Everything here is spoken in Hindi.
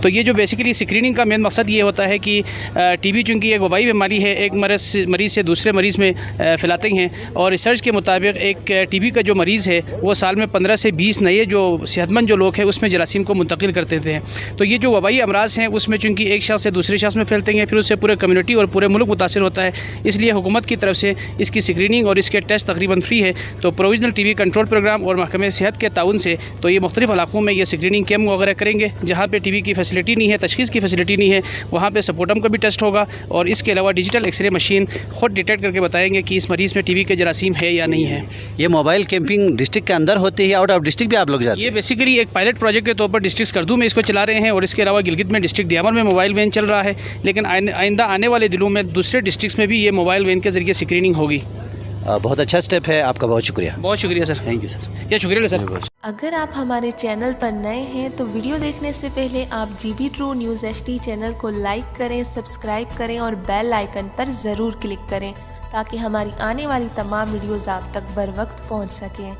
तो ये जो बेसिकली स्क्रीनिंग का मेन मकसद ये होता है कि टीबी चूँकि एक वबाई बीमारी है, एक मरीज़ से दूसरे मरीज़ में फैलाते हैं। और रिसर्च के मुताबिक एक टीबी का जो मरीज़ है वो साल में 15 से 20 नए जो सेहतमंद जो लोग हैं उसमें जरासीम को मुंतकिल कर देते हैं। तो ये जो वबाई अमराज हैं उसमें चूँकि एक शख्स से दूसरे शख्स में फैलते हैं, फिर उससे पूरे कम्युनिटी और पूरे मुल्क मुतासर होता है। इसलिए हुकूमत की तरफ से इसकी स्क्रीनिंग और इसके टेस्ट तकरीबन फ्री है। तो प्रोविजनल टीबी कंट्रोल प्रोग्राम और महकमे सेहत के ताउन से तो ये मुख्तलिफ इलाकों में ये स्क्रीनिंग कैम्प वगैरह करेंगे। जहाँ पे टीबी की फैसिलिटी नहीं है, तशखीस की फैसिलिटी नहीं है, वहाँ पे सपोटम का भी टेस्ट होगा। और इसके अलावा डिजिटल एक्सरे मशीन खुद डिटेक्ट करके बताएंगे कि इस मरीज़ में टीबी के जरासीम है या नहीं है। ये मोबाइल कैंपिंग डिस्ट्रिक्ट के अंदर होती है, आउट ऑफ डिस्ट्रिक्ट भी आप लोग जाते हैं? ये बेसिकली एक पायलट प्रोजेक्ट के तौर पर डिस्ट्रिक्ट स्कर्दू में इसको चला रहे हैं और इसके अलावा गिलगित में डिस्ट्रिक्ट दियामर में मोबाइल वैन चल रहा है। लेकिन आइंदा आने वाले दिनों में दूसरे डिस्ट्रिक्ट्स में भी ये मोबाइल वैन के ज़रिए स्क्रीनिंग होगी। बहुत अच्छा स्टेप है, आपका बहुत शुक्रिया। बहुत शुक्रिया सर। Thank you sir. क्या शुक्रिया सर। अगर आप हमारे चैनल पर नए हैं तो वीडियो देखने से पहले आप GB True News HD channel को लाइक करें, सब्सक्राइब करें और बेल आइकन पर ज़रूर क्लिक करें ताकि हमारी आने वाली तमाम वीडियोज़ आप तक बर वक्त पहुँच सकें।